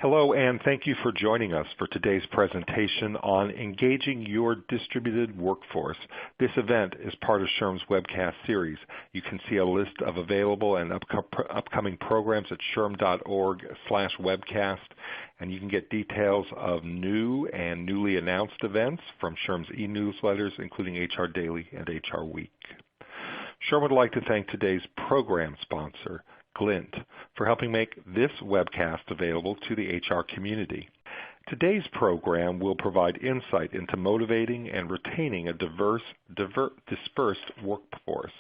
Hello, and thank you for joining us for today's presentation on engaging your distributed workforce. This event is part of SHRM's webcast series. You can see a list of available and upcoming programs at shrm.org/webcast, and you can get details of new and newly announced events from SHRM's e-newsletters, including HR Daily and HR Week. SHRM would like to thank today's program sponsor, Glint, for helping make this webcast available to the HR community. Today's program will provide insight into motivating and retaining a dispersed workforce,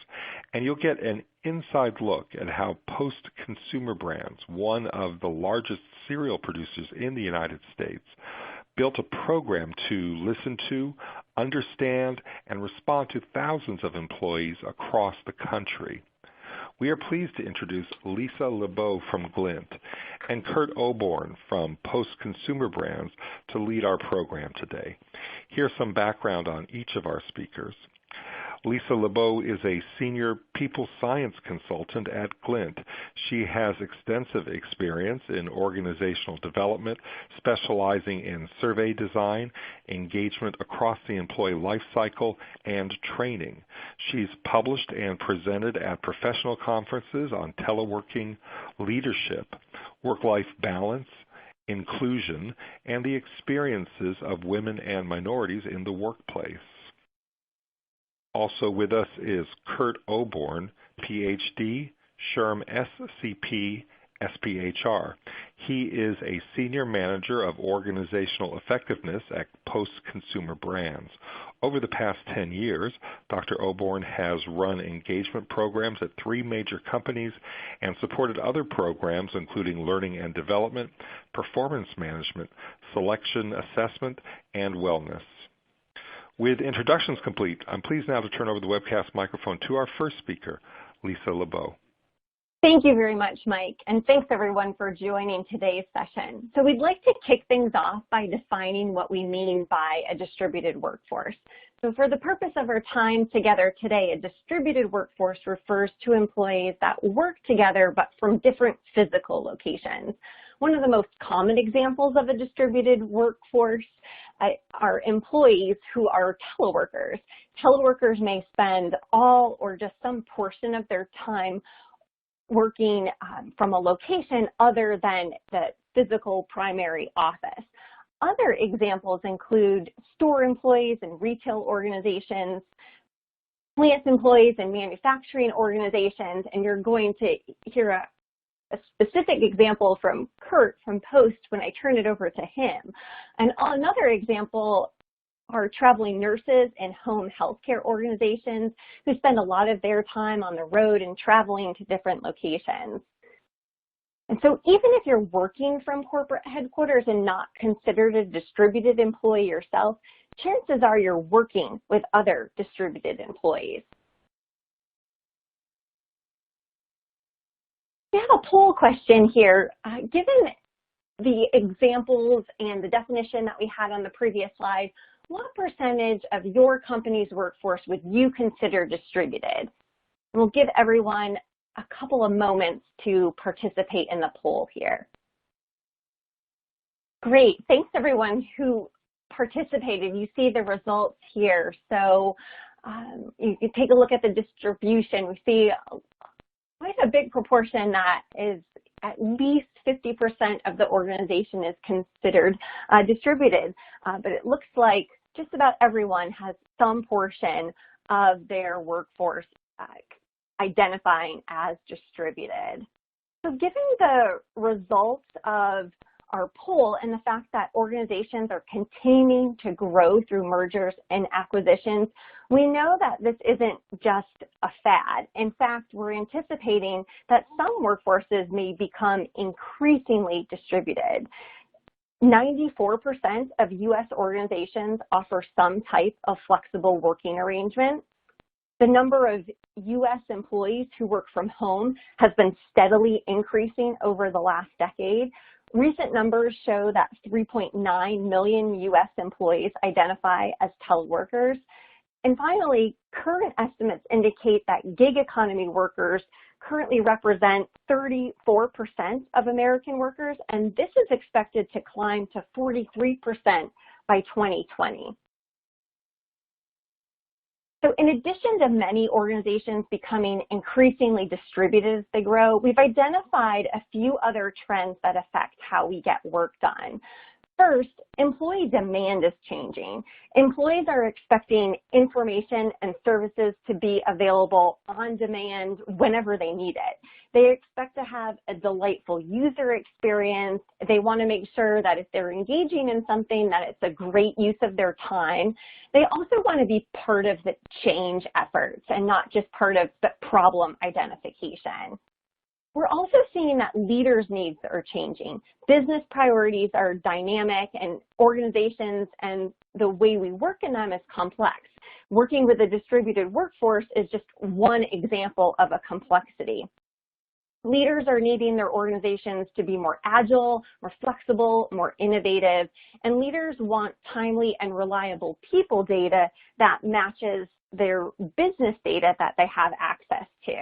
and you'll get an inside look at how Post Consumer Brands, one of the largest cereal producers in the United States, built a program to listen to, understand, and respond to thousands of employees across the country. We are pleased to introduce Lisa Lebow from Glint and Kurt Oborn from Post Consumer Brands to lead our program today. Here's some background on each of our speakers. Lisa Lebow is a senior people science consultant at Glint. She has extensive experience in organizational development, specializing in survey design, engagement across the employee life cycle, and training. She's published and presented at professional conferences on teleworking, leadership, work-life balance, inclusion, and the experiences of women and minorities in the workplace. Also with us is Kurt Oborn, PhD, SHRM SCP, SPHR. He is a Senior Manager of Organizational Effectiveness at Post Consumer Brands. Over the past 10 years, Dr. Oborn has run engagement programs at 3 major companies and supported other programs including learning and development, performance management, selection assessment, and wellness. With introductions complete, I'm pleased now to turn over the webcast microphone to our first speaker, Lisa Lebow. Thank you very much, Mike, and thanks everyone for joining today's session. So we'd like to kick things off by defining what we mean by a distributed workforce. So for the purpose of our time together today, a distributed workforce refers to employees that work together but from different physical locations. One of the most common examples of a distributed workforce are employees who are teleworkers. Teleworkers may spend all or just some portion of their time working from a location other than the physical primary office. Other examples include store employees in retail organizations, plant employees in manufacturing organizations, and you're going to hear a specific example from Kurt from Post when I turn it over to him. And another example are traveling nurses and home healthcare organizations who spend a lot of their time on the road and traveling to different locations. And so even if you're working from corporate headquarters and not considered a distributed employee yourself, chances are you're working with other distributed employees. We have a poll question here. Given the examples and the definition that we had on the previous slide, what percentage of your company's workforce would you consider distributed? And we'll give everyone a couple of moments to participate in the poll here. Great, thanks everyone who participated. You see the results here. So you can take a look at the distribution. We see quite a big proportion that is at least 50% of the organization is considered distributed, but it looks like just about everyone has some portion of their workforce identifying as distributed. So given the results of our poll and the fact that organizations are continuing to grow through mergers and acquisitions, we know that this isn't just a fad. In fact, we're anticipating that some workforces may become increasingly distributed. 94% of U.S. organizations offer some type of flexible working arrangement. The number of U.S. employees who work from home has been steadily increasing over the last decade. Recent numbers show that 3.9 million U.S. employees identify as teleworkers. And finally, current estimates indicate that gig economy workers currently represent 34% of American workers, and this is expected to climb to 43% by 2020. So in addition to many organizations becoming increasingly distributed as they grow, we've identified a few other trends that affect how we get work done. First, employee demand is changing. Employees are expecting information and services to be available on demand whenever they need it. They expect to have a delightful user experience. They want to make sure that if they're engaging in something, that it's a great use of their time. They also want to be part of the change efforts and not just part of the problem identification. We're also seeing that leaders' needs are changing. Business priorities are dynamic, and organizations and the way we work in them is complex. Working with a distributed workforce is just one example of a complexity. Leaders are needing their organizations to be more agile, more flexible, more innovative, and leaders want timely and reliable people data that matches their business data that they have access to.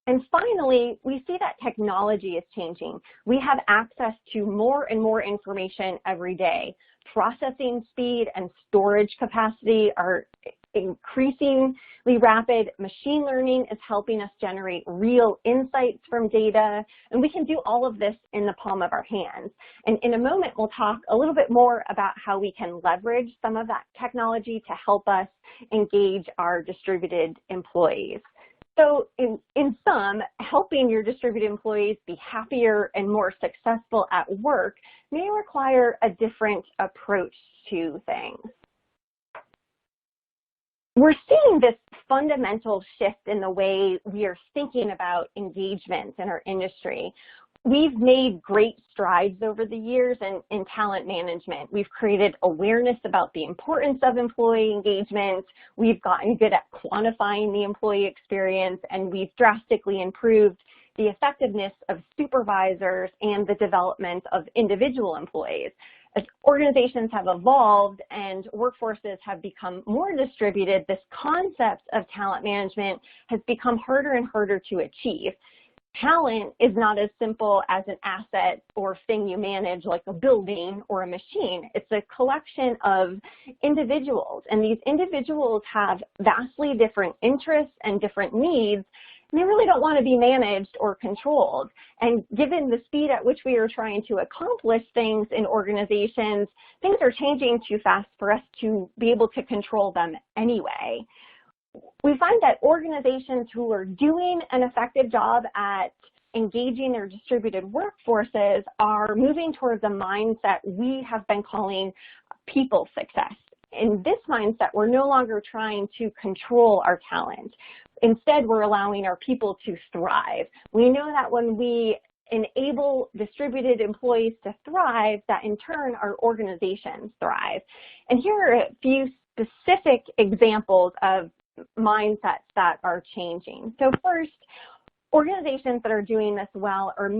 And finally, we see that technology is changing. We have access to more and more information every day. Processing speed and storage capacity are increasingly rapid. Machine learning is helping us generate real insights from data, and we can do all of this in the palm of our hands. And in a moment, we'll talk a little bit more about how we can leverage some of that technology to help us engage our distributed employees. So in sum, helping your distributed employees be happier and more successful at work may require a different approach to things. We're seeing this fundamental shift in the way we are thinking about engagement in our industry. We've made great strides over the years in talent management. We've created awareness about the importance of employee engagement. We've gotten good at quantifying the employee experience, and we've drastically improved the effectiveness of supervisors and the development of individual employees. As organizations have evolved and workforces have become more distributed, this concept of talent management has become harder and harder to achieve. Talent is not as simple as an asset or thing you manage like a building or a machine. It's a collection of individuals, and these individuals have vastly different interests and different needs, and they really don't want to be managed or controlled. And given the speed at which we are trying to accomplish things in organizations, things are changing too fast for us to be able to control them anyway. We find that organizations who are doing an effective job at engaging their distributed workforces are moving towards a mindset we have been calling people success. In this mindset, we're no longer trying to control our talent. Instead, we're allowing our people to thrive. We know that when we enable distributed employees to thrive, that in turn our organizations thrive. And here are a few specific examples of mindsets that are changing. So first, organizations that are doing this well are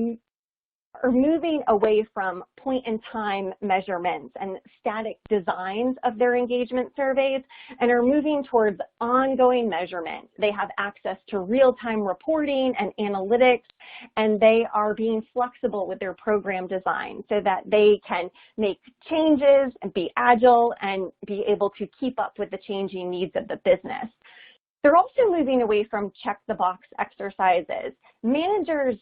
moving away from point-in-time measurements and static designs of their engagement surveys and are moving towards ongoing measurement. They have access to real-time reporting and analytics, and they are being flexible with their program design so that they can make changes and be agile and be able to keep up with the changing needs of the business. They're also moving away from check-the-box exercises. Managers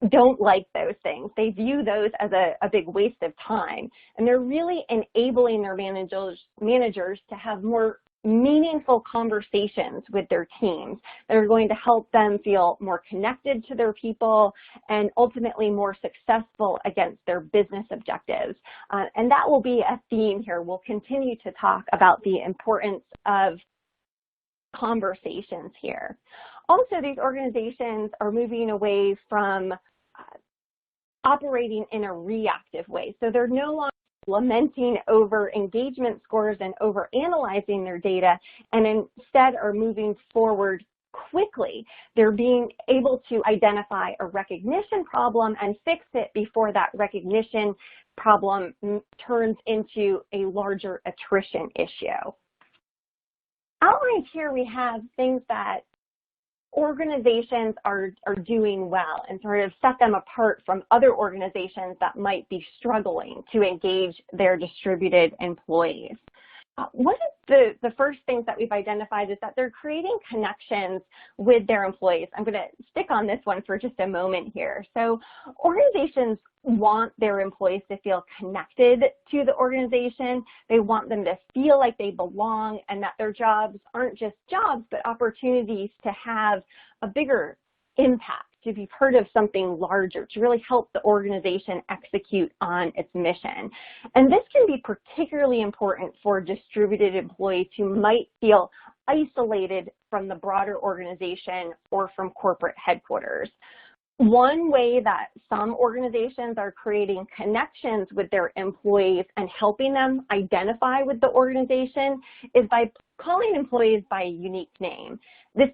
don't like those things. They view those as a big waste of time, and they're really enabling their managers to have more meaningful conversations with their teams that are going to help them feel more connected to their people and ultimately more successful against their business objectives. And that will be a theme here. We'll continue to talk about the importance of conversations here. Also, these organizations are moving away from operating in a reactive way. So they're no longer lamenting over engagement scores and over analyzing their data, and instead are moving forward quickly. They're being able to identify a recognition problem and fix it before that recognition problem turns into a larger attrition issue. Outlined here we have things that organizations are doing well and sort of set them apart from other organizations that might be struggling to engage their distributed employees? One of the first things that we've identified is that they're creating connections with their employees. I'm going to stick on this one for just a moment here. So organizations want their employees to feel connected to the organization. They want them to feel like they belong and that their jobs aren't just jobs, but opportunities to have a bigger impact, to be part of something larger, to really help the organization execute on its mission. And this can be particularly important for distributed employees who might feel isolated from the broader organization or from corporate headquarters. One way that some organizations are creating connections with their employees and helping them identify with the organization is by calling employees by a unique name. This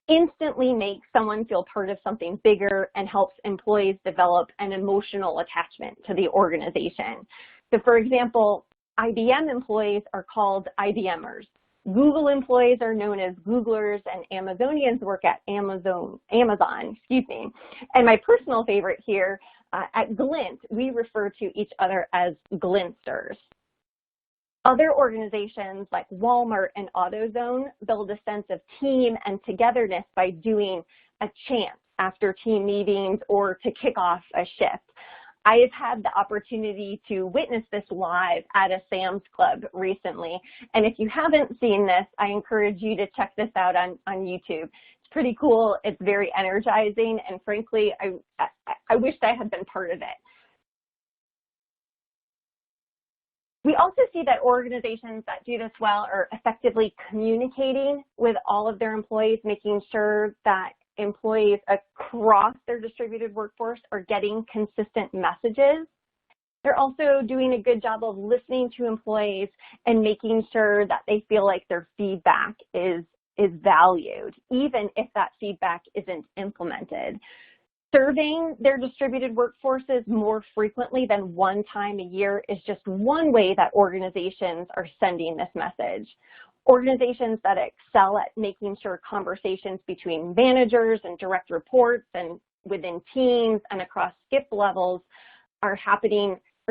instantly makes someone feel part of something bigger and helps employees develop an emotional attachment to the organization. So for example, IBM employees are called IBMers. Google employees are known as Googlers, and Amazonians work at Amazon, And my personal favorite here, at Glint, we refer to each other as Glintsters. Other organizations like Walmart and AutoZone build a sense of team and togetherness by doing a chant after team meetings or to kick off a shift. I have had the opportunity to witness this live at a Sam's Club recently, and if you haven't seen this, I encourage you to check this out on YouTube. It's pretty cool, it's very energizing, and frankly, I wished I had been part of it. We also see that organizations that do this well are effectively communicating with all of their employees, making sure that employees across their distributed workforce are getting consistent messages. They're also doing a good job of listening to employees and making sure that they feel like their feedback is valued, even if that feedback isn't implemented. Surveying their distributed workforces more frequently than one time a year is just one way that organizations are sending this message. Organizations that excel at making sure conversations between managers and direct reports and within teams and across skip levels are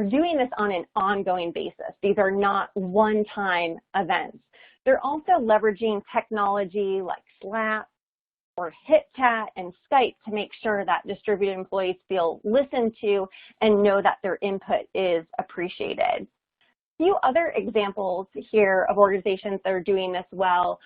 doing this on an ongoing basis. These are not one-time events. They're also leveraging technology like Slack or HitChat and Skype to make sure that distributed employees feel listened to and know that their input is appreciated. A few other examples here of organizations that are doing this well.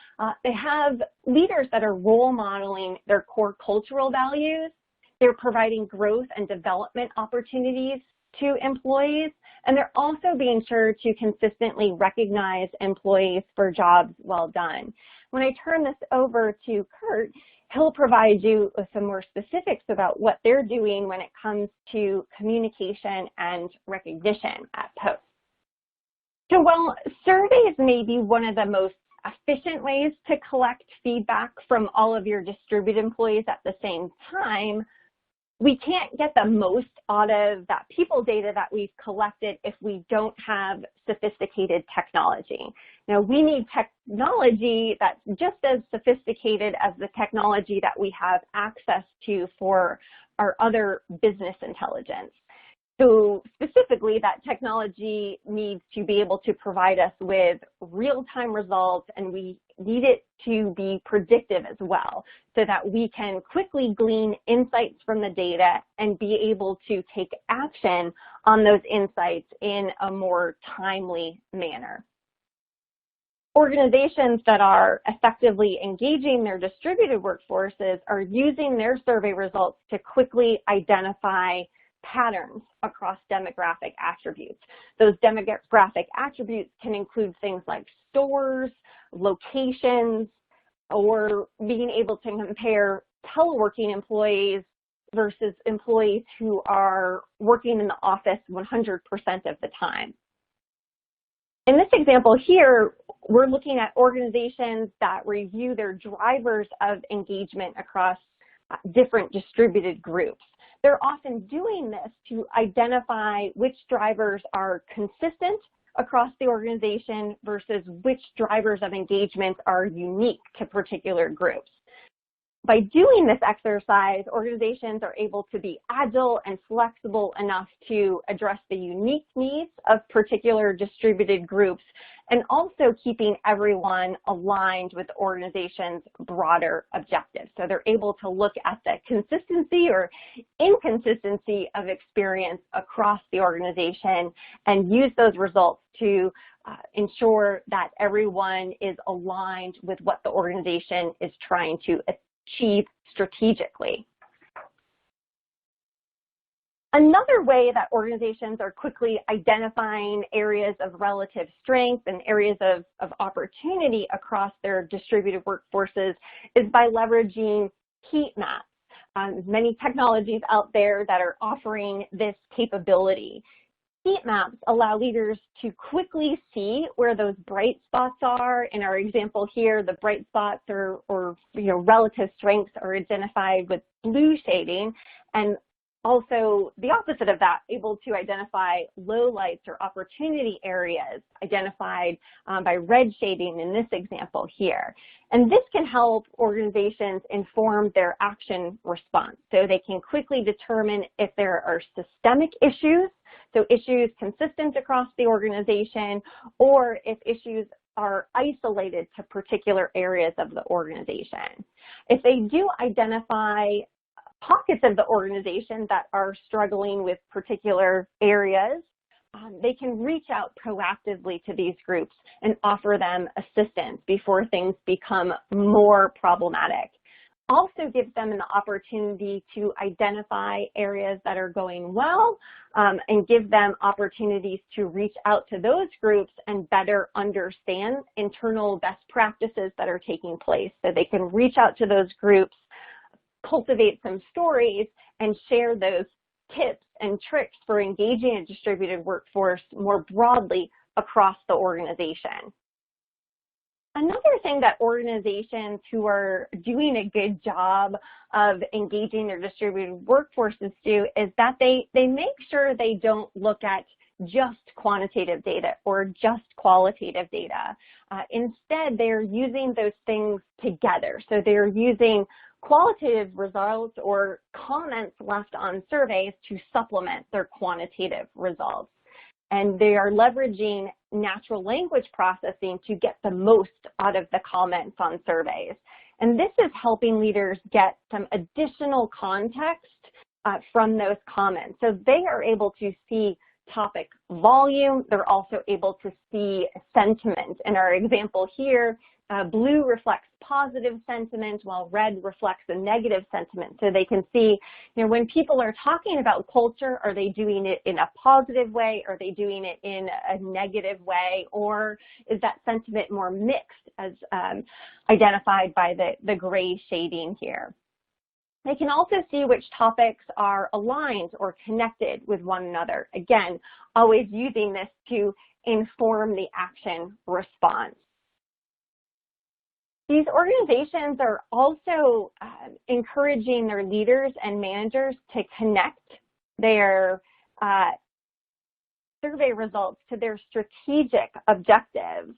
They have leaders that are role modeling their core cultural values. They're providing growth and development opportunities to employees, and they're also being sure to consistently recognize employees for jobs well done. When I turn this over to Kurt, he'll provide you with some more specifics about what they're doing when it comes to communication and recognition at Post. So while surveys may be one of the most efficient ways to collect feedback from all of your distributed employees at the same time, we can't get the most out of that people data that we've collected if we don't have sophisticated technology. Now, we need technology that's just as sophisticated as the technology that we have access to for our other business intelligence. So specifically, that technology needs to be able to provide us with real-time results, and we need it to be predictive as well, so that we can quickly glean insights from the data and be able to take action on those insights in a more timely manner. Organizations that are effectively engaging their distributed workforces are using their survey results to quickly identify patterns across demographic attributes. Those demographic attributes can include things like stores, locations, or being able to compare teleworking employees versus employees who are working in the office 100% of the time. In this example here, we're looking at organizations that review their drivers of engagement across different distributed groups. They're often doing this to identify which drivers are consistent across the organization versus which drivers of engagement are unique to particular groups. By doing this exercise, organizations are able to be agile and flexible enough to address the unique needs of particular distributed groups, and also keeping everyone aligned with the organization's broader objectives. So they're able to look at the consistency or inconsistency of experience across the organization and use those results to ensure that everyone is aligned with what the organization is trying to achieve strategically. Another way that organizations are quickly identifying areas of relative strength and areas of opportunity across their distributed workforces is by leveraging heat maps. Many technologies out there that are offering this capability. Heat maps allow leaders to quickly see where those bright spots are. In our example here, the bright spots or relative strengths are identified with blue shading, and also the opposite of that, able to identify lowlights or opportunity areas identified by red shading in this example here. And this can help organizations inform their action response, so they can quickly determine if there are systemic issues, so issues consistent across the organization, or if issues are isolated to particular areas of the organization. If they do identify pockets of the organization that are struggling with particular areas, they can reach out proactively to these groups and offer them assistance before things become more problematic. Also gives them an opportunity to identify areas that are going well and give them opportunities to reach out to those groups and better understand internal best practices that are taking place, so they can reach out to those groups, cultivate some stories, and share those tips and tricks for engaging a distributed workforce more broadly across the organization. Another thing that organizations who are doing a good job of engaging their distributed workforces do is that they make sure they don't look at just quantitative data or just qualitative data. Instead, they're using those things together. So they're using qualitative results or comments left on surveys to supplement their quantitative results. And they are leveraging natural language processing to get the most out of the comments on surveys. And this is helping leaders get some additional context from those comments. So they are able to see topic volume. They're also able to see sentiment. In our example here, blue reflects positive sentiment while red reflects a negative sentiment. So they can see, when people are talking about culture, are they doing it in a positive way? Are they doing it in a negative way? Or is that sentiment more mixed, as identified by the gray shading here? They can also see which topics are aligned or connected with one another. Again, always using this to inform the action response. These organizations are also encouraging their leaders and managers to connect their survey results to their strategic objectives.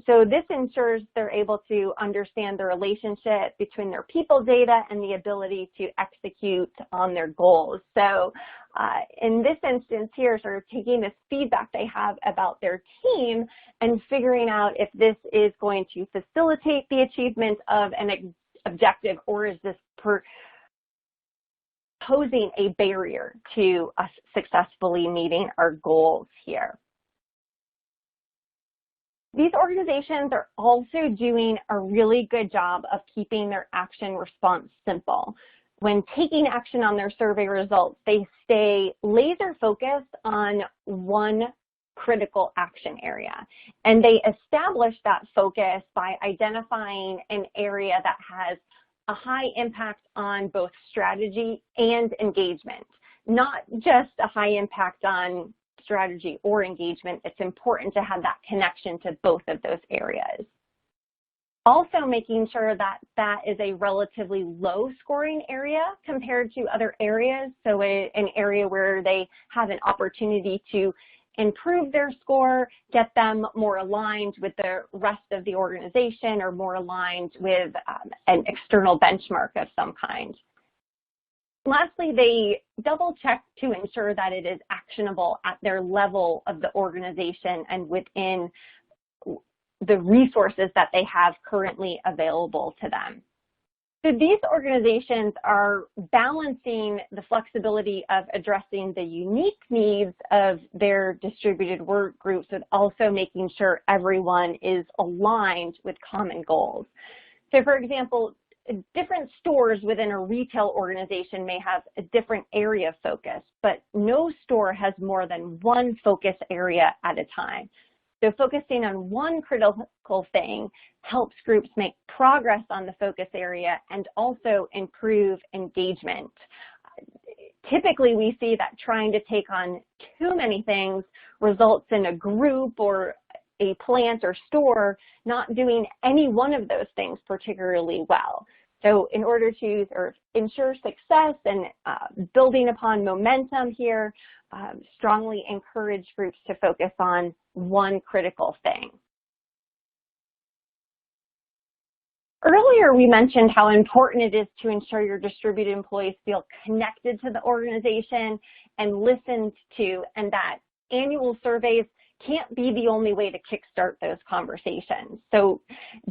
So this ensures they're able to understand the relationship between their people data and the ability to execute on their goals. So in this instance here, sort of taking this feedback they have about their team and figuring out if this is going to facilitate the achievement of an objective, or is this posing a barrier to us successfully meeting our goals here. These organizations are also doing a really good job of keeping their action response simple. When taking action on their survey results, they stay laser focused on one critical action area. And they establish that focus by identifying an area that has a high impact on both strategy and engagement, not just a high impact on strategy or engagement. It's important to have that connection to both of those areas. Also making sure that that is a relatively low scoring area compared to other areas. So an area where they have an opportunity to improve their score, get them more aligned with the rest of the organization or more aligned with an external benchmark of some kind. Lastly, they double check to ensure that it is actionable at their level of the organization and within the resources that they have currently available to them. So these organizations are balancing the flexibility of addressing the unique needs of their distributed work groups with also making sure everyone is aligned with common goals. So for example, different stores within a retail organization may have a different area of focus, but no store has more than one focus area at a time. So focusing on one critical thing helps groups make progress on the focus area and also improve engagement. Typically, we see that trying to take on too many things results in a group or a plant or store not doing any one of those things particularly well. So in order to sort of ensure success and building upon momentum here, strongly encourage groups to focus on one critical thing. Earlier, we mentioned how important it is to ensure your distributed employees feel connected to the organization and listened to, and that annual surveys can't be the only way to kickstart those conversations. So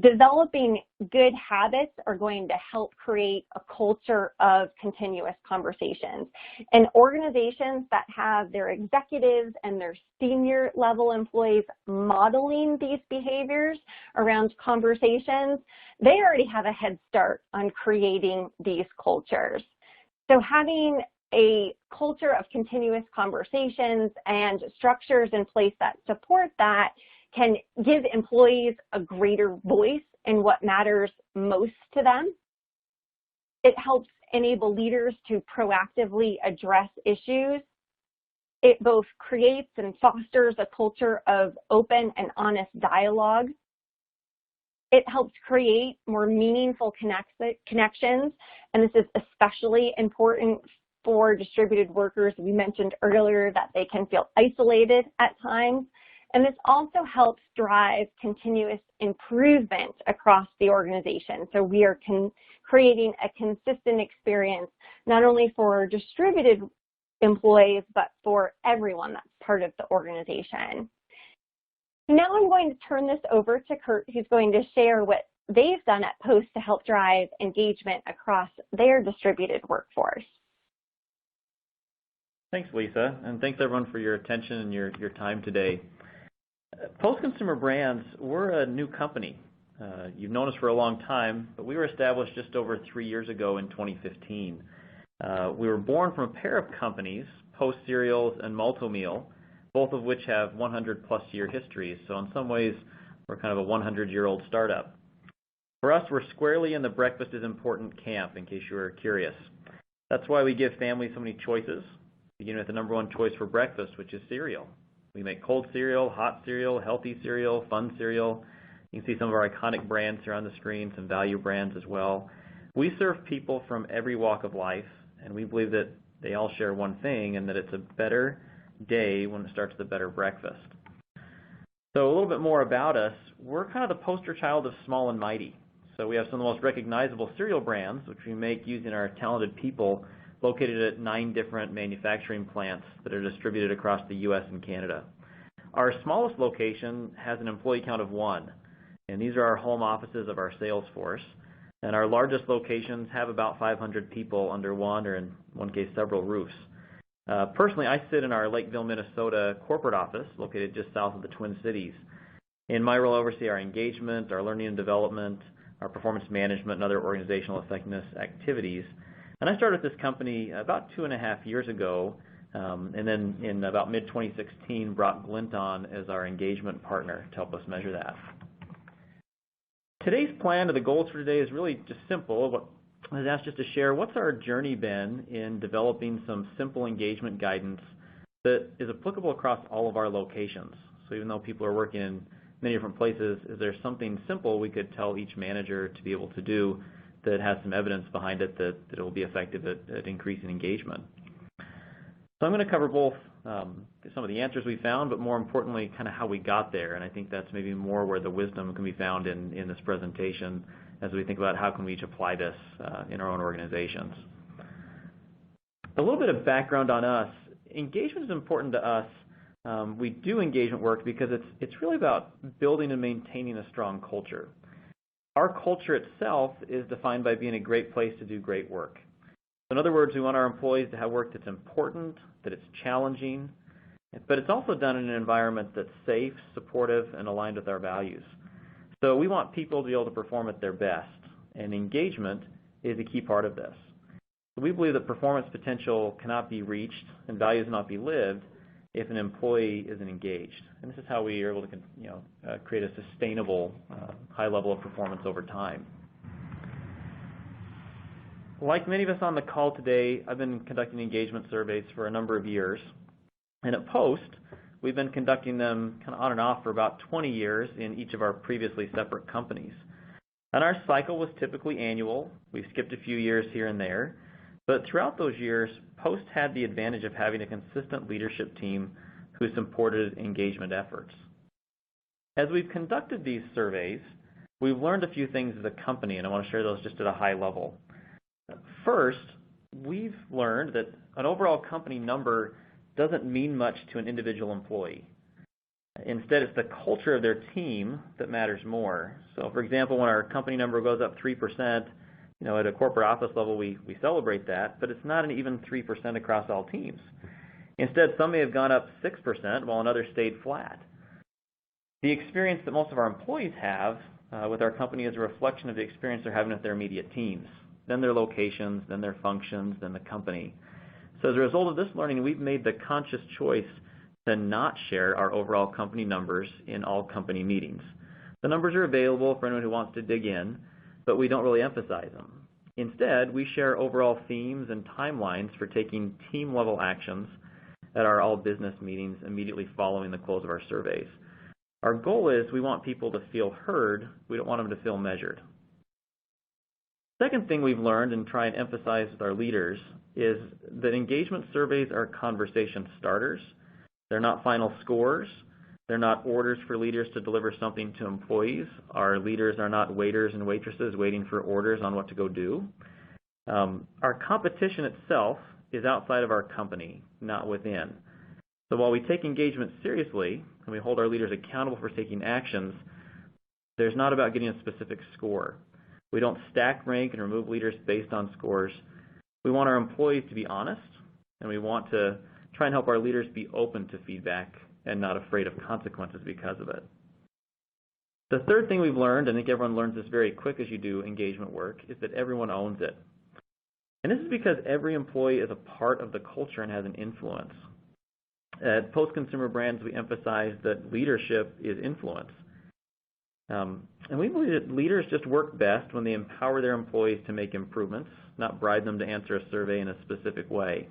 developing good habits are going to help create a culture of continuous conversations. And organizations that have their executives and their senior level employees modeling these behaviors around conversations, they already have a head start on creating these cultures. So having a culture of continuous conversations and structures in place that support that can give employees a greater voice in what matters most to them. It helps enable leaders to proactively address issues. It both creates and fosters a culture of open and honest dialogue. It helps create more meaningful connections, and this is especially important for distributed workers. We mentioned earlier that they can feel isolated at times, and this also helps drive continuous improvement across the organization. So we are creating a consistent experience, not only for distributed employees, but for everyone that's part of the organization. Now I'm going to turn this over to Kurt, who's going to share what they've done at Post to help drive engagement across their distributed workforce. Thanks, Lisa, and thanks everyone for your attention and your time today. Post Consumer Brands, we're a new company. You've known us for a long time, but we were established just over 3 years ago in 2015. We were born from a pair of companies, Post Cereals and Multomeal, both of which have 100-plus year histories. So in some ways, we're kind of a 100-year-old startup. For us, we're squarely in the breakfast is important camp, in case you were curious. That's why we give families so many choices, beginning with the number one choice for breakfast, which is cereal. We make cold cereal, hot cereal, healthy cereal, fun cereal. You can see some of our iconic brands here on the screen, some value brands as well. We serve people from every walk of life, and we believe that they all share one thing, and that it's a better day when it starts with a better breakfast. So a little bit more about us. We're kind of the poster child of small and mighty. So we have some of the most recognizable cereal brands, which we make using our talented people located at 9 different manufacturing plants that are distributed across the U.S. and Canada. Our smallest location has an employee count of 1, and these are our home offices of our sales force. And our largest locations have about 500 people under one, or in one case, several roofs. Personally, I sit in our Lakeville, Minnesota corporate office, located just south of the Twin Cities. In my role, I oversee our engagement, our learning and development, our performance management, and other organizational effectiveness activities. And I started this company about 2.5 years ago, and then in about mid-2016 brought Glint on as our engagement partner to help us measure that. Today's plan, or the goals for today, is really just simple. I was asked just to share what's our journey been in developing some simple engagement guidance that is applicable across all of our locations. So even though people are working in many different places, is there something simple we could tell each manager to be able to do that has some evidence behind it that it will be effective at increasing engagement? So I'm going to cover both some of the answers we found, but more importantly, kind of how we got there. And I think that's maybe more where the wisdom can be found in this presentation as we think about how can we each apply this in our own organizations. A little bit of background on us. Engagement is important to us. We do engagement work because it's really about building and maintaining a strong culture. Our culture itself is defined by being a great place to do great work. In other words, we want our employees to have work that's important, that it's challenging, but it's also done in an environment that's safe, supportive, and aligned with our values. So we want people to be able to perform at their best, and engagement is a key part of this. So we believe that performance potential cannot be reached and values not be lived if an employee isn't engaged. And this is how we are able to create a sustainable high level of performance over time. Like many of us on the call today, I've been conducting engagement surveys for a number of years. And at Post, we've been conducting them kind of on and off for about 20 years in each of our previously separate companies. And our cycle was typically annual. We skipped a few years here and there. But throughout those years, Post had the advantage of having a consistent leadership team who supported engagement efforts. As we've conducted these surveys, we've learned a few things as a company, and I want to share those just at a high level. First, we've learned that an overall company number doesn't mean much to an individual employee. Instead, it's the culture of their team that matters more. So, for example, when our company number goes up 3%, at a corporate office level, we celebrate that, but it's not an even 3% across all teams. Instead, some may have gone up 6% while another stayed flat. The experience that most of our employees have with our company is a reflection of the experience they're having with their immediate teams, then their locations, then their functions, then the company. So as a result of this learning, we've made the conscious choice to not share our overall company numbers in all company meetings. The numbers are available for anyone who wants to dig in, but we don't really emphasize them. Instead, we share overall themes and timelines for taking team-level actions at our all-business meetings immediately following the close of our surveys. Our goal is we want people to feel heard. We don't want them to feel measured. Second thing we've learned and try and emphasize with our leaders is that engagement surveys are conversation starters. They're not final scores. They're not orders for leaders to deliver something to employees. Our leaders are not waiters and waitresses waiting for orders on what to go do. Our competition itself is outside of our company, not within. So while we take engagement seriously and we hold our leaders accountable for taking actions, there's not about getting a specific score. We don't stack rank and remove leaders based on scores. We want our employees to be honest, and we want to try and help our leaders be open to feedback and not afraid of consequences because of it. The third thing we've learned, and I think everyone learns this very quick as you do engagement work, is that everyone owns it. And this is because every employee is a part of the culture and has an influence. At Post Consumer Brands, we emphasize that leadership is influence. And we believe that leaders just work best when they empower their employees to make improvements, not bribe them to answer a survey in a specific way.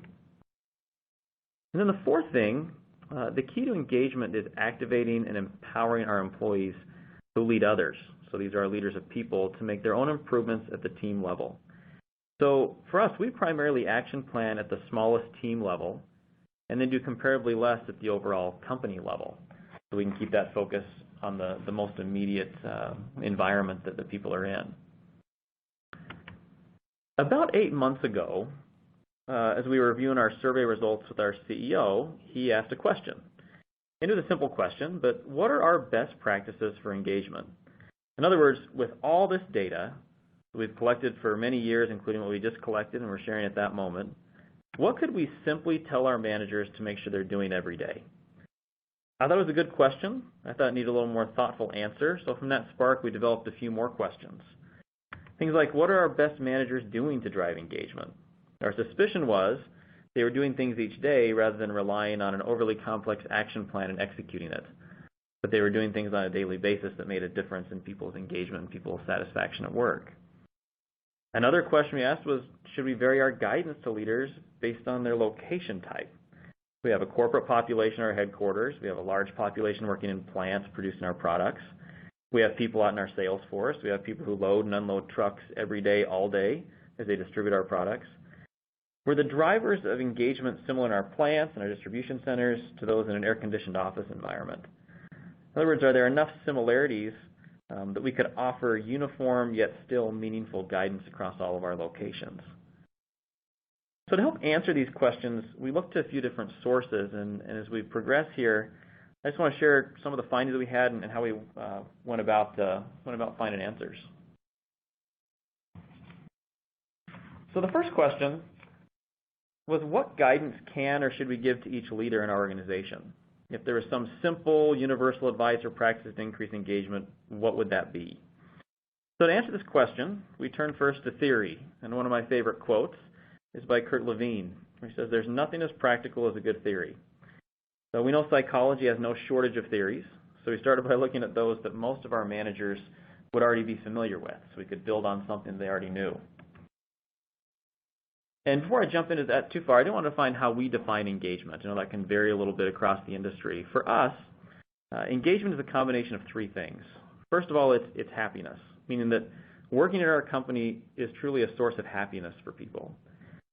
And then the fourth thing, the key to engagement is activating and empowering our employees who lead others. So these are our leaders of people to make their own improvements at the team level. So for us, we primarily action plan at the smallest team level and then do comparably less at the overall company level. So we can keep that focus on the most immediate environment that the people are in. About 8 months ago, as we were reviewing our survey results with our CEO, he asked a question. And it was a simple question, but what are our best practices for engagement? In other words, with all this data we've collected for many years, including what we just collected and we're sharing at that moment, what could we simply tell our managers to make sure they're doing every day? I thought it was a good question. I thought it needed a little more thoughtful answer. So from that spark, we developed a few more questions. Things like, what are our best managers doing to drive engagement? Our suspicion was they were doing things each day rather than relying on an overly complex action plan and executing it. But they were doing things on a daily basis that made a difference in people's engagement and people's satisfaction at work. Another question we asked was, should we vary our guidance to leaders based on their location type? We have a corporate population at our headquarters. We have a large population working in plants producing our products. We have people out in our sales force. We have people who load and unload trucks every day, all day, as they distribute our products. Were the drivers of engagement similar in our plants and our distribution centers to those in an air-conditioned office environment? In other words, are there enough similarities that we could offer uniform yet still meaningful guidance across all of our locations? So to help answer these questions, we looked to a few different sources, and as we progress here, I just want to share some of the findings that we had and how we went about finding answers. So the first question was, what guidance can or should we give to each leader in our organization? If there was some simple, universal advice or practice to increase engagement, what would that be? So to answer this question, we turn first to theory, and one of my favorite quotes is by Kurt Levine, where he says, "There's nothing as practical as a good theory." So we know psychology has no shortage of theories, so we started by looking at those that most of our managers would already be familiar with, so we could build on something they already knew. And before I jump into that too far, I do want to define how we define engagement. That can vary a little bit across the industry. For us, engagement is a combination of three things. First of all, it's happiness, meaning that working at our company is truly a source of happiness for people.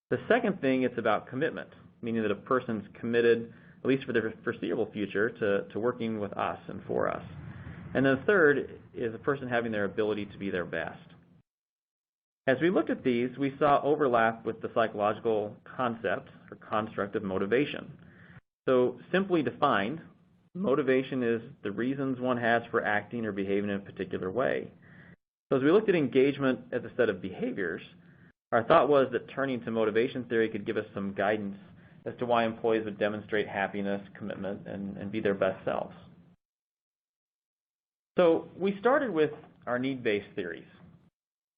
The second thing, it's about commitment, meaning that a person's committed, at least for the foreseeable future, to working with us and for us. And then the third is a person having their ability to be their best. As we looked at these, we saw overlap with the psychological concept or construct of motivation. So simply defined, motivation is the reasons one has for acting or behaving in a particular way. So as we looked at engagement as a set of behaviors, our thought was that turning to motivation theory could give us some guidance as to why employees would demonstrate happiness, commitment, and be their best selves. So we started with our need-based theories.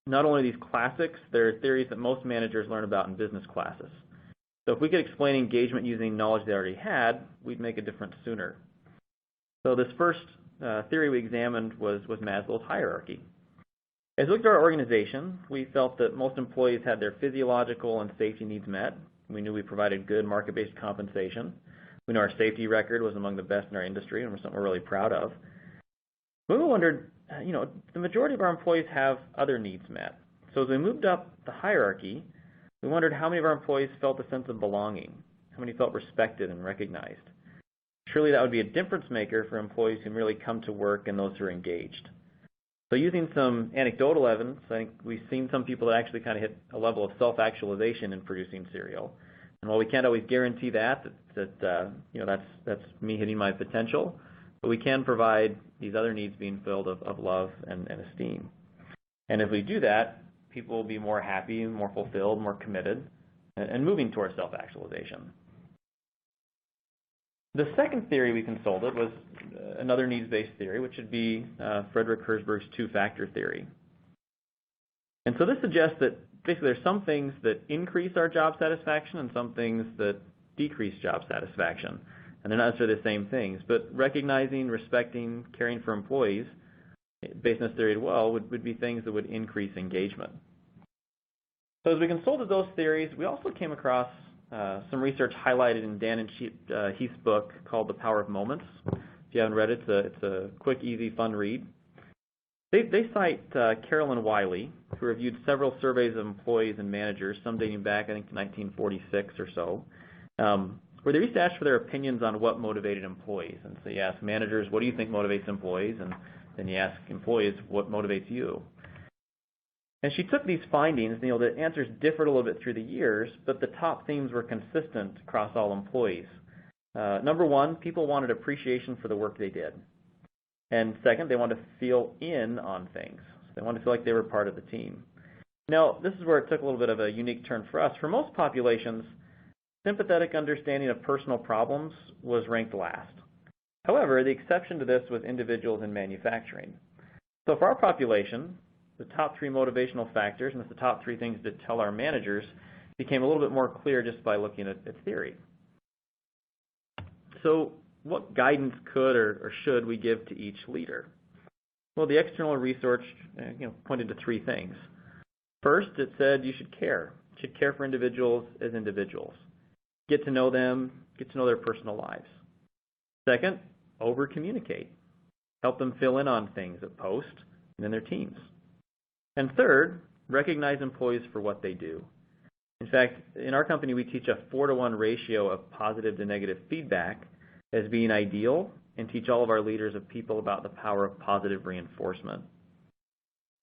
Not only these classics, they're theories that most managers learn about in business classes. So if we could explain engagement using knowledge they already had, we'd make a difference sooner. So this first theory we examined was Maslow's Hierarchy. As we looked at our organization, we felt that most employees had their physiological and safety needs met. We knew we provided good market-based compensation. We knew our safety record was among the best in our industry and was something we're really proud of. But we wondered, the majority of our employees have other needs met. So as we moved up the hierarchy, we wondered how many of our employees felt a sense of belonging, how many felt respected and recognized. Surely that would be a difference maker for employees who merely come to work and those who are engaged. So using some anecdotal evidence, I think we've seen some people that actually kind of hit a level of self-actualization in producing cereal. And while we can't always guarantee that's me hitting my potential, but we can provide these other needs being filled of love and esteem. And if we do that, people will be more happy, more fulfilled, more committed, and moving towards self-actualization. The second theory we consulted was another needs-based theory, which would be Frederick Hertzberg's TwoFactor theory. And so this suggests that basically there's some things that increase our job satisfaction and some things that decrease job satisfaction. And they're not necessarily the same things, but recognizing, respecting, caring for employees, based on this theory as well, would be things that would increase engagement. So as we consulted those theories, we also came across some research highlighted in Dan and Heath's book called The Power of Moments. If you haven't read it, it's a quick, easy, fun read. They cite Carolyn Wiley, who reviewed several surveys of employees and managers, some dating back, I think, to 1946 or so, where they used to ask for their opinions on what motivated employees. And so you ask managers, what do you think motivates employees? And then you ask employees, what motivates you? And she took these findings, the answers differed a little bit through the years, but the top themes were consistent across all employees. Number one, people wanted appreciation for the work they did. And second, they wanted to feel in on things. So they wanted to feel like they were part of the team. Now, this is where it took a little bit of a unique turn for us. For most populations, sympathetic understanding of personal problems was ranked last. However, the exception to this was individuals in manufacturing. So for our population, the top three motivational factors, and it's the top three things to tell our managers, became a little bit more clear just by looking at theory. So what guidance could or should we give to each leader? Well, the external research pointed to three things. First, it said you should care. You should care for individuals as individuals. Get to know them, get to know their personal lives. Second, over-communicate. Help them fill in on things at Post and in their teams. And third, recognize employees for what they do. In fact, in our company, we teach a 4-to-1 ratio of positive to negative feedback as being ideal, and teach all of our leaders of people about the power of positive reinforcement.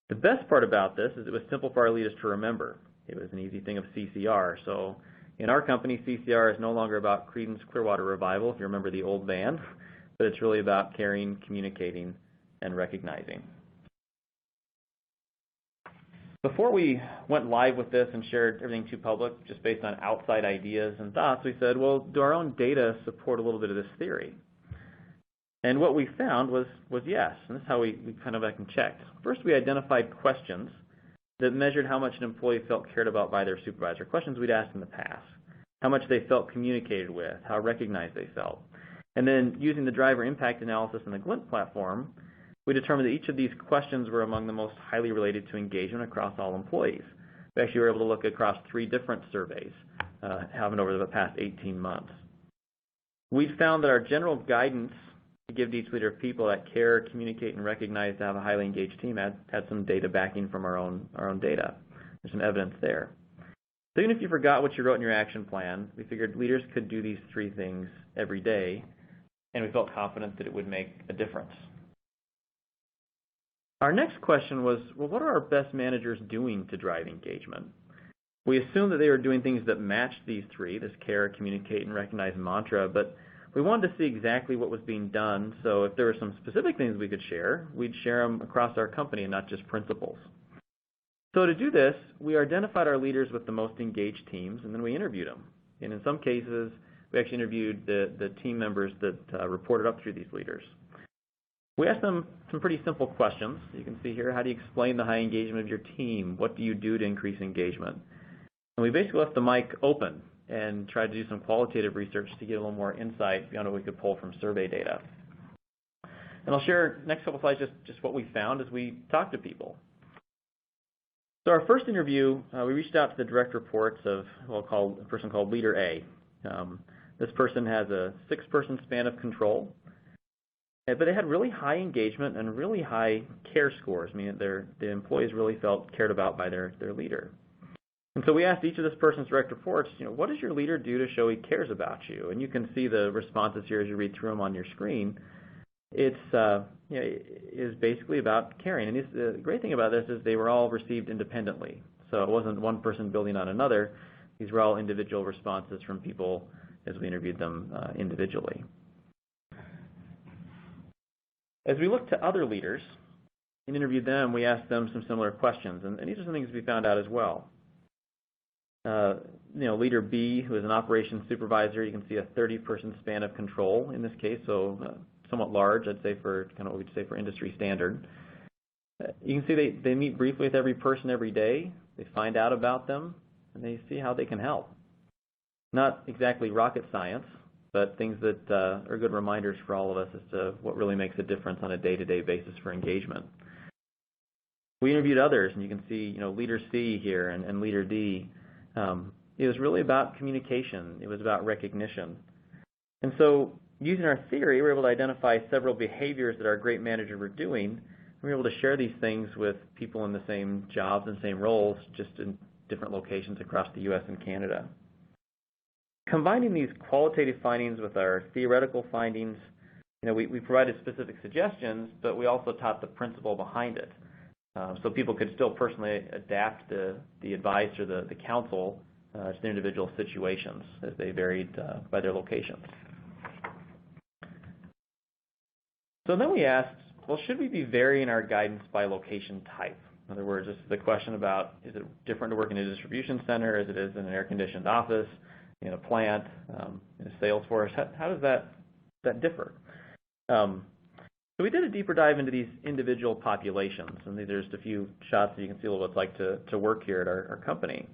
The best part about this is it was simple for our leaders to remember. It was an easy thing of CCR. So in our company, CCR is no longer about Creedence Clearwater Revival, if you remember the old band, but it's really about caring, communicating, and recognizing. Before we went live with this and shared everything to public, just based on outside ideas and thoughts, we said, well, do our own data support a little bit of this theory? And what we found was yes, and this is how we kind of checked. First, we identified questions that measured how much an employee felt cared about by their supervisor, questions we'd asked in the past, how much they felt communicated with, how recognized they felt. And then using the driver impact analysis in the Glint platform, we determined that each of these questions were among the most highly related to engagement across all employees. We actually were able to look across 3 different surveys, happened over the past 18 months. We found that our general guidance to give to each leader of people that care, communicate, and recognize to have a highly engaged team had some data backing from our own data. There's some evidence there. So even if you forgot what you wrote in your action plan, we figured leaders could do these 3 things every day, and we felt confident that it would make a difference. Our next question was, well, what are our best managers doing to drive engagement? We assumed that they were doing things that matched these 3, this care, communicate, and recognize mantra, but we wanted to see exactly what was being done, so if there were some specific things we could share, we'd share them across our company and not just principles. So to do this, we identified our leaders with the most engaged teams, and then we interviewed them. And in some cases, we actually interviewed the team members that reported up through these leaders. We asked them some pretty simple questions. You can see here, how do you explain the high engagement of your team? What do you do to increase engagement? And we basically left the mic open and tried to do some qualitative research to get a little more insight beyond what we could pull from survey data. And I'll share next couple slides just what we found as we talked to people. So our first interview, we reached out to the direct reports of a person called Leader A. This person has a 6-person span of control, but they had really high engagement and really high care scores, meaning the employees really felt cared about by their leader. And so we asked each of this person's direct reports, what does your leader do to show he cares about you? And you can see the responses here as you read through them on your screen. It is basically about caring. And the great thing about this is they were all received independently. So it wasn't one person building on another. These were all individual responses from people as we interviewed them individually. As we looked to other leaders and interviewed them, we asked them some similar questions. And these are some things we found out as well. Leader B, who is an operations supervisor, you can see a 30-person span of control in this case, so somewhat large, I'd say, for kind of what we'd say for industry standard. You can see they meet briefly with every person every day. They find out about them, and they see how they can help. Not exactly rocket science, but things that are good reminders for all of us as to what really makes a difference on a day-to-day basis for engagement. We interviewed others, and you can see, Leader C here and Leader D. It was really about communication. It was about recognition. And so using our theory, we were able to identify several behaviors that our great managers were doing. We were able to share these things with people in the same jobs and same roles, just in different locations across the U.S. and Canada. Combining these qualitative findings with our theoretical findings, we provided specific suggestions, but we also taught the principle behind it. So people could still personally adapt the advice or the counsel to their individual situations as they varied by their locations. So then we asked, well, should we be varying our guidance by location type? In other words, this is the question about, is it different to work in a distribution center as it is in an air-conditioned office, in a plant, in a sales force? How does that differ? So we did a deeper dive into these individual populations, and these are just a few shots so you can see what it's like to work here at our company.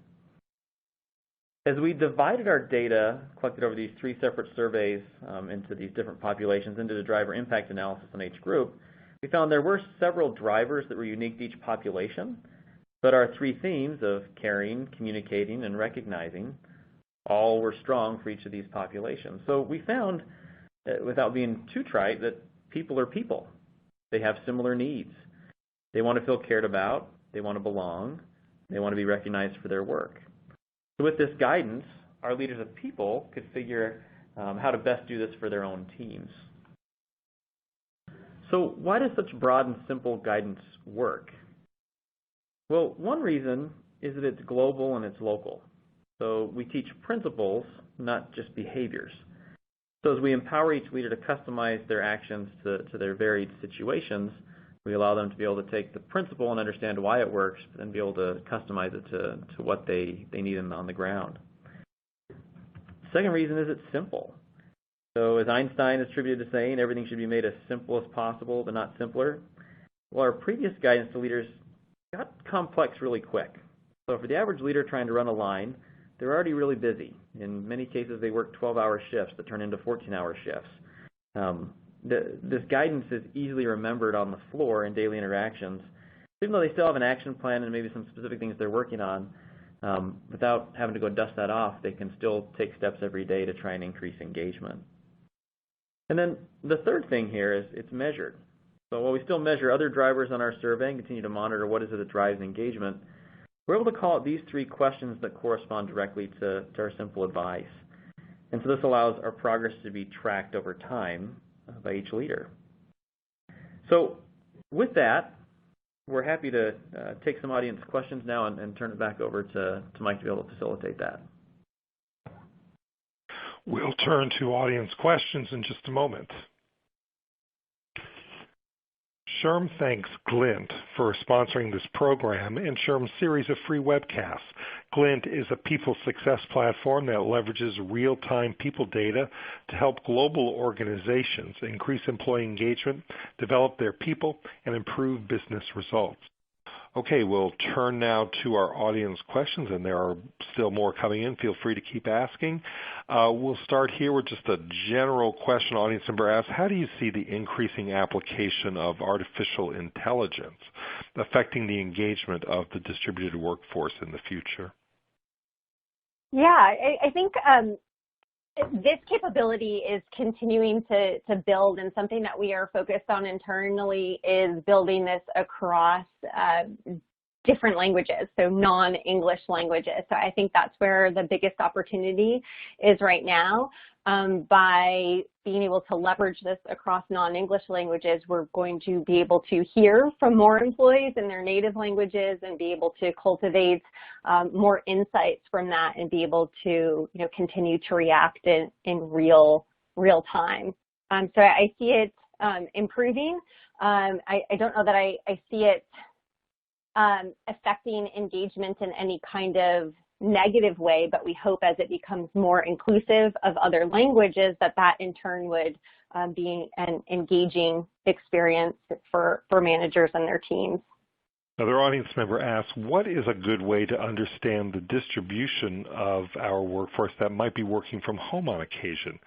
As we divided our data collected over these 3 separate surveys into these different populations, into the driver impact analysis on each group, we found there were several drivers that were unique to each population, but our 3 themes of caring, communicating, and recognizing all were strong for each of these populations. So we found, without being too trite, that people are people. They have similar needs. They want to feel cared about. They want to belong. They want to be recognized for their work. So with this guidance, our leaders of people could figure how to best do this for their own teams. So why does such broad and simple guidance work? Well, one reason is that it's global and it's local. So we teach principles, not just behaviors. So as we empower each leader to customize their actions to their varied situations, we allow them to be able to take the principle and understand why it works, but then be able to customize it to what they need on the ground. Second reason is it's simple. So as Einstein attributed to saying, everything should be made as simple as possible, but not simpler. Well, our previous guidance to leaders got complex really quick. So for the average leader trying to run a line, they're already really busy. In many cases, they work 12-hour shifts that turn into 14-hour shifts. This guidance is easily remembered on the floor in daily interactions, even though they still have an action plan and maybe some specific things they're working on. Without having to go dust that off, they can still take steps every day to try and increase engagement. And then the third thing here is it's measured. So while we still measure other drivers on our survey and continue to monitor what is it that drives engagement, we're able to call out these 3 questions that correspond directly to our simple advice. And so this allows our progress to be tracked over time by each leader. So with that, we're happy to take some audience questions now and turn it back over to Mike to be able to facilitate that. We'll turn to audience questions in just a moment. SHRM thanks Glint for sponsoring this program and SHRM's series of free webcasts. Glint is a people success platform that leverages real-time people data to help global organizations increase employee engagement, develop their people, and improve business results. Okay, we'll turn now to our audience questions, and there are still more coming in. Feel free to keep asking. We'll start here with just a general question audience member asks, how do you see the increasing application of artificial intelligence affecting the engagement of the distributed workforce in the future? Yeah, I think this capability is continuing to build, and something that we are focused on internally is building this across different languages, so non-English languages. So I think that's where the biggest opportunity is right now. By being able to leverage this across non-English languages, we're going to be able to hear from more employees in their native languages and be able to cultivate more insights from that and be able to continue to react in real time. So I see it improving. I don't know that I see it affecting engagement in any kind of negative way, but we hope as it becomes more inclusive of other languages that in turn would be an engaging experience for managers and their teams. Another audience member asks, what is a good way to understand the distribution of our workforce that might be working from home on occasion?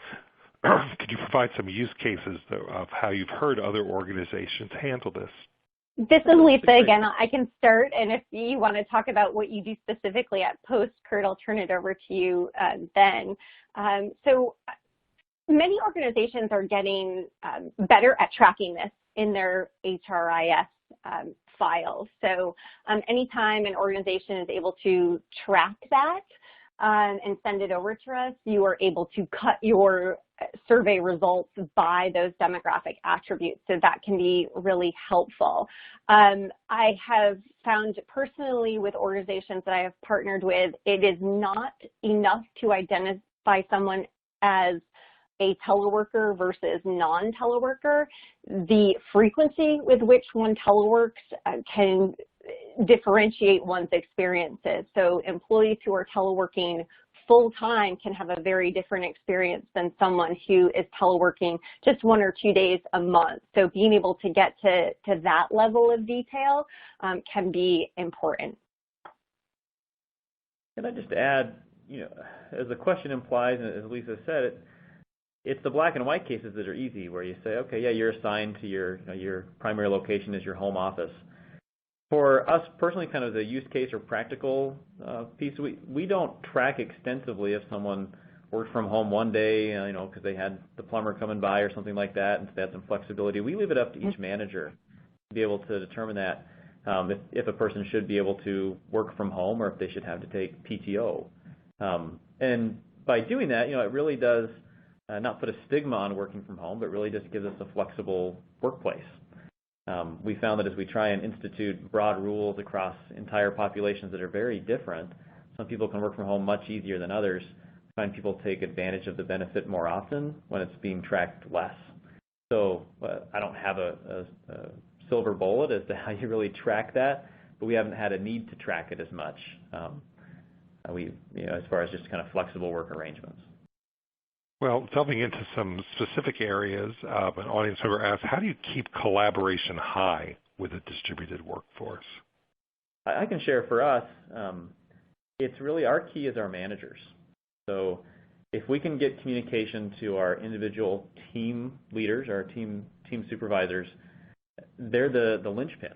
Could you provide some use cases of how you've heard other organizations handle this? This is Lisa again. I can start, and if you want to talk about what you do specifically at Post, Kurt, I'll turn it over to you then. So many organizations are getting better at tracking this in their HRIS files. So anytime an organization is able to track that and send it over to us, you are able to cut your survey results by those demographic attributes. So that can be really helpful. I have found personally with organizations that I have partnered with, it is not enough to identify someone as a teleworker versus non-teleworker. The frequency with which one teleworks can differentiate one's experiences. So employees who are teleworking full-time can have a very different experience than someone who is teleworking just 1 or 2 days a month. So being able to get to that level of detail can be important. Can I just add, as the question implies, and as Lisa said, it's the black and white cases that are easy, where you say, okay, yeah, you're assigned to your primary location is your home office. For us personally, kind of the use case or practical piece, we don't track extensively if someone worked from home one day, because they had the plumber coming by or something like that, and so they had some flexibility. We leave it up to each manager to be able to determine that if a person should be able to work from home or if they should have to take PTO. And by doing that, it really does not put a stigma on working from home, but really just gives us a flexible workplace. We found that as we try and institute broad rules across entire populations that are very different, some people can work from home much easier than others. We find people take advantage of the benefit more often when it's being tracked less. So I don't have a silver bullet as to how you really track that, but we haven't had a need to track it as much. As far as just kind of flexible work arrangements. Well, delving into some specific areas, an audience member asked, how do you keep collaboration high with a distributed workforce? I can share for us, it's really our key is our managers. So if we can get communication to our individual team leaders, our team supervisors, they're the linchpin.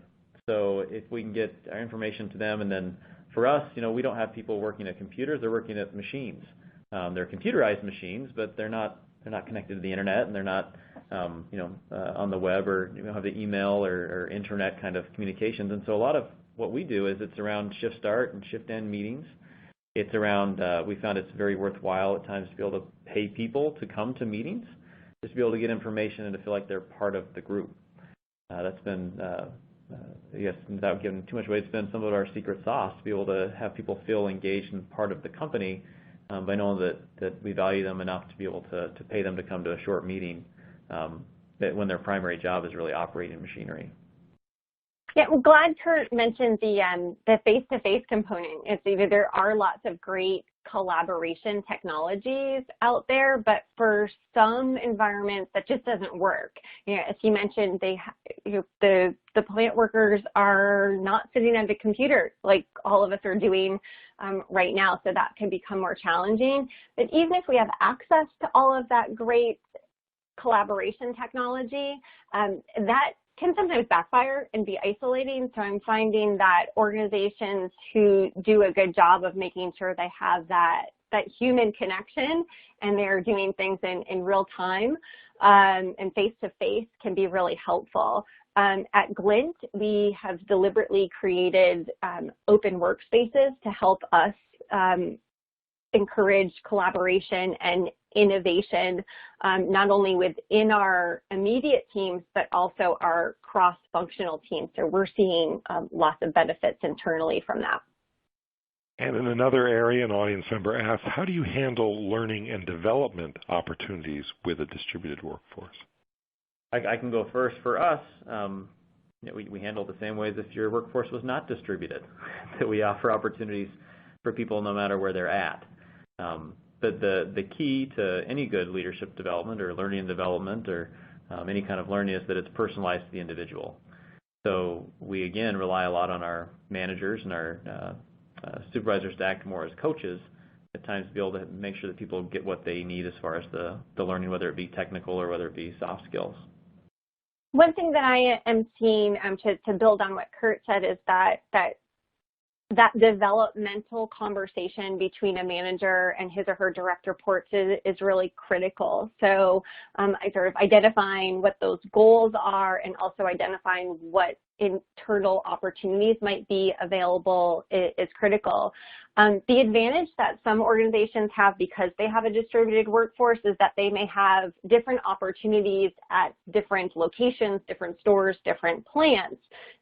So if we can get our information to them, and then for us, we don't have people working at computers, they're working at machines. They're computerized machines, but they're not connected to the internet, and they're not on the web, or have the email or internet kind of communications. And so a lot of what we do is it's around shift start and shift end meetings. It's around, we found it's very worthwhile at times to be able to pay people to come to meetings, just to be able to get information and to feel like they're part of the group. That's been, I guess, without giving too much away, it's been some of our secret sauce to be able to have people feel engaged and part of the company by knowing that we value them enough to be able to pay them to come to a short meeting when their primary job is really operating machinery. Yeah, well, glad Kurt mentioned the face-to-face component. There are lots of great collaboration technologies out there, but for some environments that just doesn't work. As he mentioned, the plant workers are not sitting at a computer like all of us are doing right now, so that can become more challenging. But even if we have access to all of that great collaboration technology, that can sometimes backfire and be isolating. So I'm finding that organizations who do a good job of making sure they have that human connection and they're doing things in real time and face-to-face can be really helpful. At Glint, we have deliberately created open workspaces to help us encourage collaboration and innovation, not only within our immediate teams, but also our cross-functional teams. So we're seeing lots of benefits internally from that. And in another area, an audience member asked, how do you handle learning and development opportunities with a distributed workforce? I can go first. For us, we handle the same way as if your workforce was not distributed, that we offer opportunities for people no matter where they're at. But the key to any good leadership development or learning and development or any kind of learning is that it's personalized to the individual. So we, again, rely a lot on our managers and our supervisors to act more as coaches at times to be able to make sure that people get what they need as far as the learning, whether it be technical or whether it be soft skills. One thing that I am seeing to build on what Kurt said is that developmental conversation between a manager and his or her direct reports is really critical. So sort of identifying what those goals are and also identifying what internal opportunities might be available is critical. The advantage that some organizations have because they have a distributed workforce is that they may have different opportunities at different locations, different stores, different plants.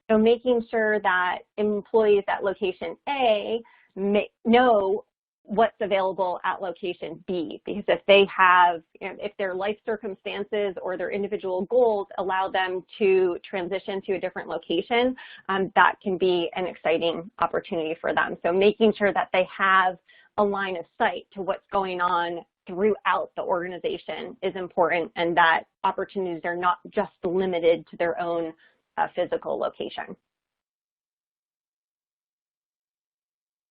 So making sure that employees at location A know what's available at location B, because if they have, if their life circumstances or their individual goals allow them to transition to a different location, that can be an exciting opportunity for them. So making sure that they have a line of sight to what's going on throughout the organization is important, and that opportunities are not just limited to their own physical location.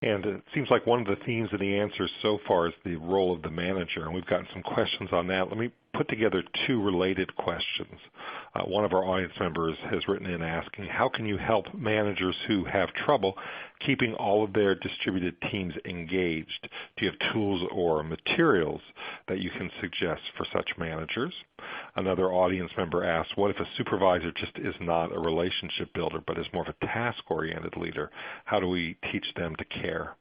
And it seems like one of the themes in the answers so far is the role of the manager, and we've gotten some questions on that. Let me put together two related questions. One of our audience members has written in asking, how can you help managers who have trouble keeping all of their distributed teams engaged? Do you have tools or materials that you can suggest for such managers? Another audience member asks, what if a supervisor just is not a relationship builder but is more of a task-oriented leader? How do we teach them to care?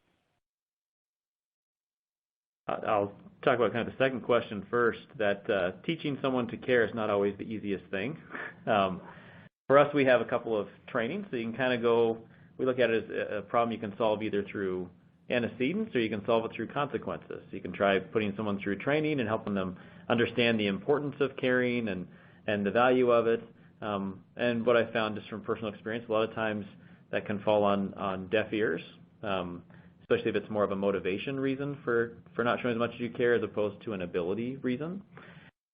I'll talk about kind of the second question first, that teaching someone to care is not always the easiest thing. For us, we have a couple of trainings, so you can kind of go, we look at it as a problem you can solve either through antecedents or you can solve it through consequences. So you can try putting someone through training and helping them understand the importance of caring and the value of it. And what I found just from personal experience, a lot of times that can fall on deaf ears, especially if it's more of a motivation reason for not showing as much as you care as opposed to an ability reason.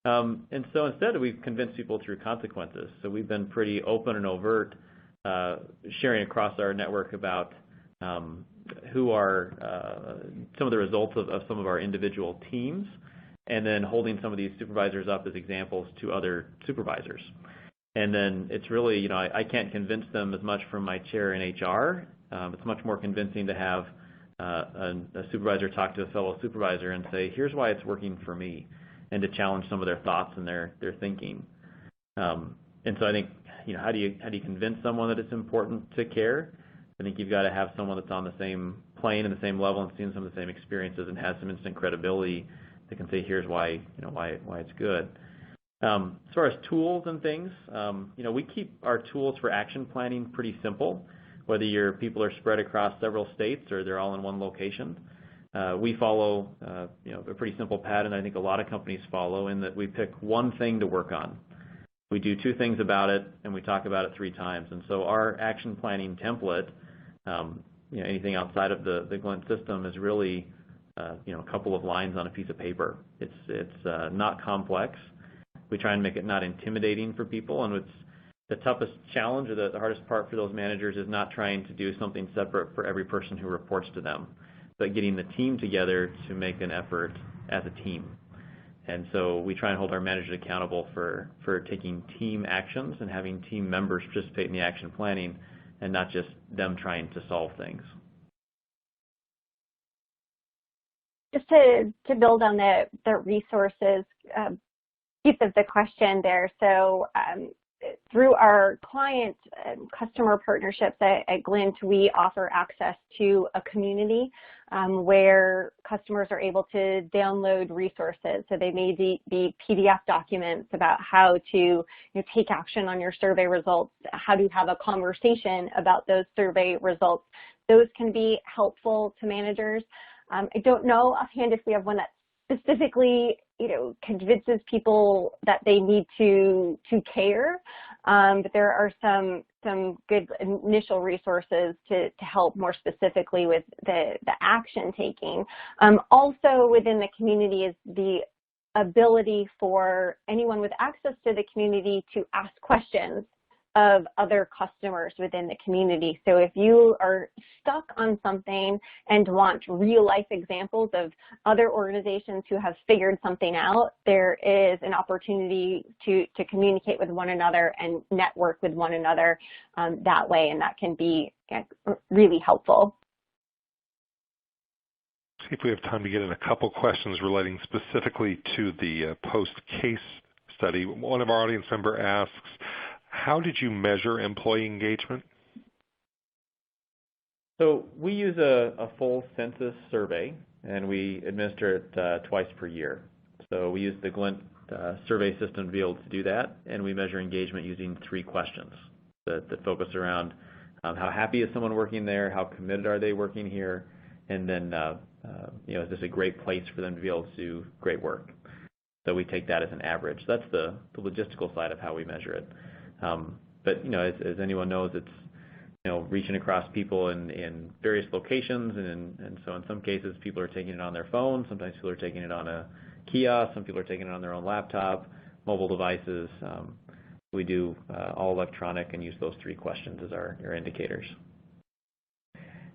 And so instead, we've convinced people through consequences. So we've been pretty open and overt, sharing across our network about who are some of the results of some of our individual teams, and then holding some of these supervisors up as examples to other supervisors. And then it's really, I can't convince them as much from my chair in HR. It's much more convincing to have a supervisor talk to a fellow supervisor and say, here's why it's working for me, and to challenge some of their thoughts and their thinking. And so I think, how do you convince someone that it's important to care? I think you've got to have someone that's on the same plane and the same level and seen some of the same experiences and has some instant credibility that can say, here's why it's good. As far as tools and things, we keep our tools for action planning pretty simple, whether your people are spread across several states or they're all in one location. We follow a pretty simple pattern I think a lot of companies follow, in that we pick one thing to work on. We do 2 things about it, and we talk about it 3 times. And so our action planning template, anything outside of the Glint system, is really a couple of lines on a piece of paper. It's not complex. We try and make it not intimidating for people, and it's the toughest challenge, or the hardest part for those managers, is not trying to do something separate for every person who reports to them, but getting the team together to make an effort as a team. And so we try and hold our managers accountable for taking team actions and having team members participate in the action planning, and not just them trying to solve things. Just to build on the resources piece of the question there, so through our client and customer partnerships at Glint, we offer access to a community where customers are able to download resources. So they may be PDF documents about how to take action on your survey results, how to have a conversation about those survey results. Those can be helpful to managers. I don't know offhand if we have one that specifically convinces people that they need to care, but there are some good initial resources to help more specifically with the action taking. Also within the community is the ability for anyone with access to the community to ask questions of other customers within the community. So if you are stuck on something and want real life examples of other organizations who have figured something out, there is an opportunity to communicate with one another and network with one another that way, and that can be really helpful. See if we have time to get in a couple questions relating specifically to the post-case study. One of our audience member asks, how did you measure employee engagement? So we use a full census survey, and we administer it twice per year. So we use the Glint survey system to be able to do that, and we measure engagement using 3 questions that focus around how happy is someone working there, how committed are they working here, and then is this a great place for them to be able to do great work? So we take that as an average. That's the logistical side of how we measure it. But as anyone knows, it's reaching across people in various locations, and so in some cases people are taking it on their phone. Sometimes people are taking it on a kiosk. Some people are taking it on their own laptop, mobile devices. We do all electronic and use those 3 questions as our indicators.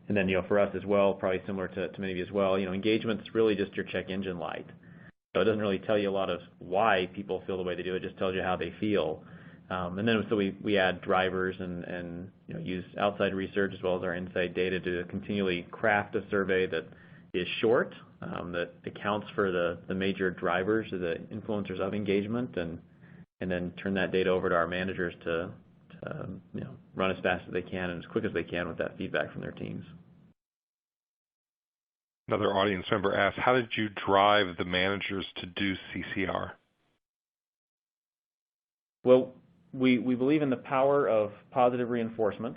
And then for us as well, probably similar to many of you as well, engagement's really just your check engine light. So it doesn't really tell you a lot of why people feel the way they do. It just tells you how they feel. And then so we add drivers and use outside research as well as our inside data to continually craft a survey that is short, that accounts for the major drivers or the influencers of engagement, and then turn that data over to our managers to run as fast as they can and as quick as they can with that feedback from their teams. Another audience member asks, how did you drive the managers to do CCR? Well, we believe in the power of positive reinforcement.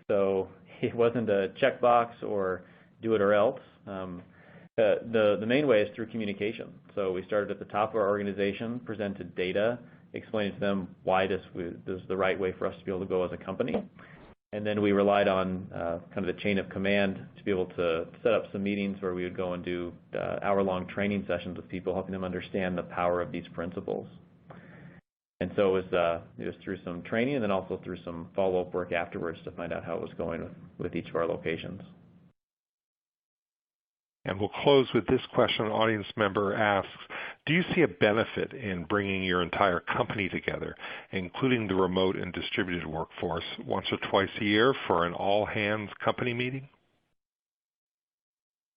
So it wasn't a checkbox or do it or else. The main way is through communication. So we started at the top of our organization, presented data, explaining to them why this is the right way for us to be able to go as a company. And then we relied on kind of the chain of command to be able to set up some meetings where we would go and do hour-long training sessions with people, helping them understand the power of these principles. And so it was through some training and then also through some follow-up work afterwards to find out how it was going with each of our locations. And we'll close with this question. An audience member asks, do you see a benefit in bringing your entire company together, including the remote and distributed workforce, once or twice a year for an all-hands company meeting?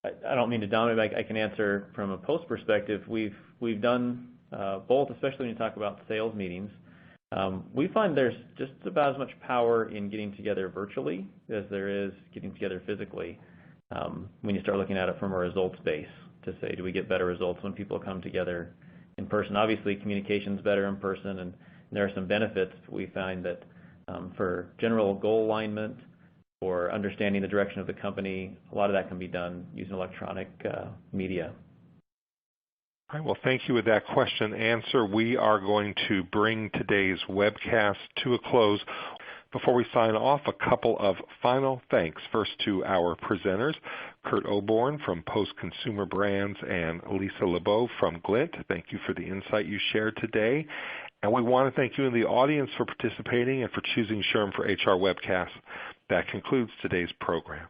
I don't mean to dominate, but I can answer from a Post perspective. We've done both, especially when you talk about sales meetings. We find there's just about as much power in getting together virtually as there is getting together physically. When you start looking at it from a results base to say, do we get better results when people come together in person? Obviously, communication's better in person, and there are some benefits. We find that for general goal alignment or understanding the direction of the company, a lot of that can be done using electronic media. All right, well, thank you with that question answer. We are going to bring today's webcast to a close. Before we sign off, a couple of final thanks. First to our presenters, Kurt Oborn from Post Consumer Brands and Lisa Lebow from Glint. Thank you for the insight you shared today. And we want to thank you in the audience for participating and for choosing SHRM for HR Webcast. That concludes today's program.